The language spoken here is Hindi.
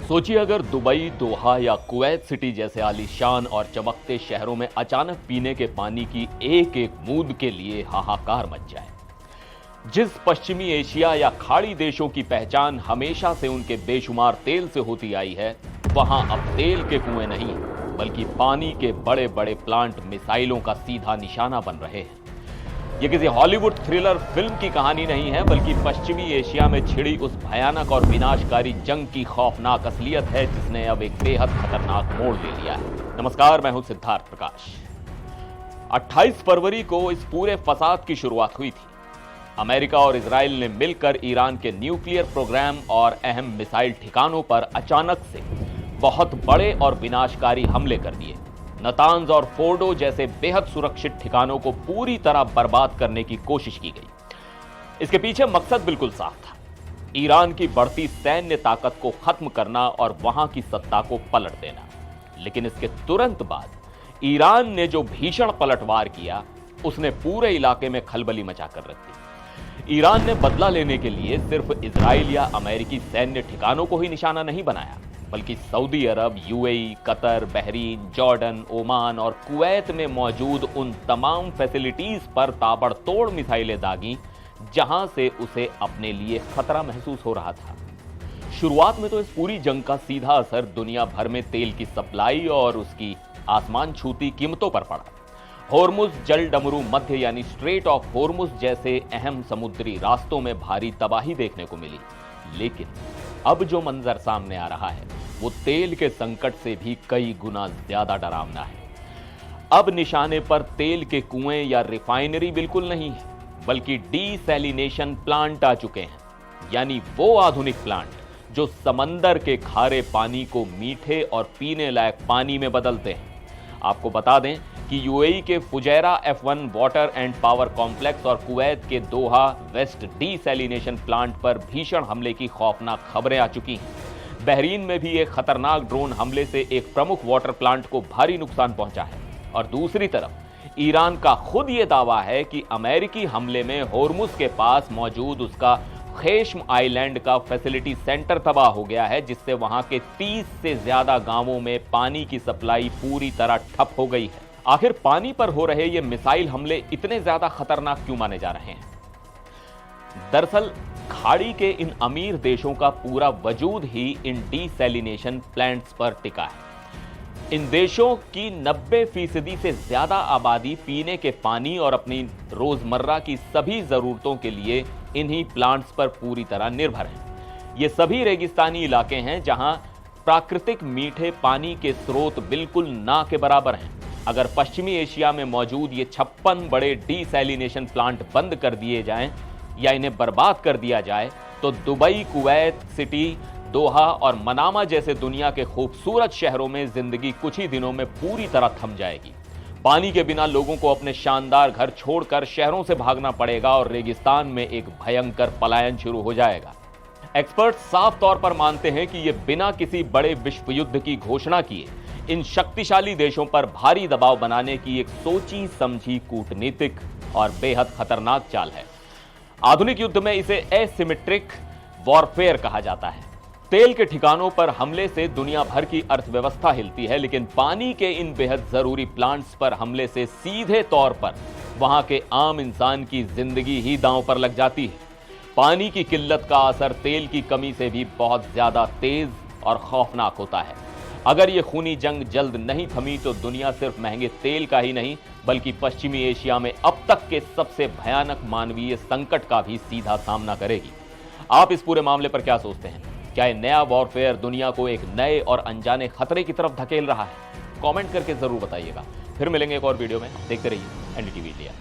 सोचिए अगर दुबई, दोहा या कुवैत सिटी जैसे आलीशान और चमकते शहरों में अचानक पीने के पानी की एक एक बूंद के लिए हाहाकार मच जाए। जिस पश्चिमी एशिया या खाड़ी देशों की पहचान हमेशा से उनके बेशुमार तेल से होती आई है, वहां अब तेल के कुएं नहीं बल्कि पानी के बड़े बड़े प्लांट मिसाइलों का सीधा निशाना बन रहे हैं। ये किसी हॉलीवुड थ्रिलर फिल्म की कहानी नहीं है, बल्कि पश्चिमी एशिया में छिड़ी उस भयानक और विनाशकारी जंग की खौफनाक असलियत है जिसने अब एक बेहद खतरनाक मोड़ ले लिया है। नमस्कार, मैं हूं सिद्धार्थ प्रकाश। 28 फरवरी को इस पूरे फसाद की शुरुआत हुई थी। अमेरिका और इजराइल ने मिलकर ईरान के न्यूक्लियर प्रोग्राम और अहम मिसाइल ठिकानों पर अचानक से बहुत बड़े और विनाशकारी हमले कर दिए। नतांज और फोर्डो जैसे बेहद सुरक्षित ठिकानों को पूरी तरह बर्बाद करने की कोशिश की गई। इसके पीछे मकसद बिल्कुल साफ था, ईरान की बढ़ती सैन्य ताकत को खत्म करना और वहां की सत्ता को पलट देना। लेकिन इसके तुरंत बाद ईरान ने जो भीषण पलटवार किया, उसने पूरे इलाके में खलबली मचाकर रख दी। ईरान ने बदला लेने के लिए सिर्फ इजराइल या अमेरिकी सैन्य ठिकानों को ही निशाना नहीं बनाया, बल्कि Saudi Arab, UAE, Qatar, Bahrain, Jordan, Oman और कुवैत में मौजूद उन तमाम फैसिलिटीज पर ताबड़तोड़ मिसाइलें दागी जहां से उसे अपने लिए खतरा महसूस हो रहा था। शुरुआत में तो इस पूरी जंग का सीधा असर दुनिया भर में तेल की सप्लाई और उसकी आसमान छूती कीमतों पर पड़ा। होर्मुज जल डमरू मध्य यानी स्ट्रेट ऑफ होर्मुज जैसे अहम समुद्री रास्तों में भारी तबाही देखने को मिली। लेकिन अब जो मंजर सामने आ रहा है वो तेल के संकट से भी कई गुना ज्यादा डरावना है। अब निशाने पर तेल के कुएं या रिफाइनरी बिल्कुल नहीं है, बल्कि डीसैलिनेशन प्लांट आ चुके हैं, यानी वो आधुनिक प्लांट जो समंदर के खारे पानी को मीठे और पीने लायक पानी में बदलते हैं। आपको बता दें कि यूएई के Fujairah F1 water and power complex और कुवैत के दोहा वेस्ट डीसैलिनेशन प्लांट पर भीषण हमले की खौफनाक खबरें आ चुकी हैं। बहरीन में भी एक खतरनाक ड्रोन हमले से एक प्रमुख वाटर प्लांट को भारी नुकसान पहुंचा है। और दूसरी तरफ ईरान का खुद ये दावा है कि अमेरिकी हमले में होर्मुज के पास मौजूद उसका खेश्म आइलैंड का फैसिलिटी सेंटर तबाह हो गया है, जिससे वहां के 30 से ज्यादा गांवों में पानी की सप्लाई पूरी तरह ठप हो गई है। आखिर पानी पर हो रहे ये मिसाइल हमले इतने ज्यादा खतरनाक क्यों माने जा रहे हैं? दरअसल खाड़ी के इन अमीर देशों का पूरा वजूद ही इन डीसैलिनेशन प्लांट्स पर टिका है। इन देशों की 90% से ज्यादा आबादी पीने के पानी और अपनी रोजमर्रा की सभी जरूरतों के लिए इन्हीं प्लांट्स पर पूरी तरह निर्भर हैं। ये सभी रेगिस्तानी इलाके हैं जहां प्राकृतिक मीठे पानी के स्रोत बिल्कुल ना के बराबर हैं। अगर पश्चिमी एशिया में मौजूद ये 56 बड़े डीसैलिनेशन प्लांट बंद कर दिए जाएं या इन्हें बर्बाद कर दिया जाए, तो दुबई, कुवैत सिटी, दोहा और मनामा जैसे दुनिया के खूबसूरत शहरों में जिंदगी कुछ ही दिनों में पूरी तरह थम जाएगी। पानी के बिना लोगों को अपने शानदार घर छोड़कर शहरों से भागना पड़ेगा और रेगिस्तान में एक भयंकर पलायन शुरू हो जाएगा। एक्सपर्ट साफ तौर पर मानते हैं कि यह बिना किसी बड़े विश्व युद्ध की घोषणा किए इन शक्तिशाली देशों पर भारी दबाव बनाने की एक सोची समझी कूटनीतिक और बेहद खतरनाक चाल है। आधुनिक युद्ध में इसे एसिमेट्रिक वॉरफेयर कहा जाता है। तेल के ठिकानों पर हमले से दुनिया भर की अर्थव्यवस्था हिलती है, लेकिन पानी के इन बेहद जरूरी प्लांट्स पर हमले से सीधे तौर पर वहां के आम इंसान की जिंदगी ही दांव पर लग जाती है। पानी की किल्लत का असर तेल की कमी से भी बहुत ज्यादा तेज और खौफनाक होता है। अगर ये खूनी जंग जल्द नहीं थमी तो दुनिया सिर्फ महंगे तेल का ही नहीं, बल्कि पश्चिमी एशिया में अब तक के सबसे भयानक मानवीय संकट का भी सीधा सामना करेगी। आप इस पूरे मामले पर क्या सोचते हैं? क्या ये नया वॉरफेयर दुनिया को एक नए और अनजाने खतरे की तरफ धकेल रहा है? कमेंट करके जरूर बताइएगा। फिर मिलेंगे एक और वीडियो में। देखते रहिए एनडीटीवी इंडिया।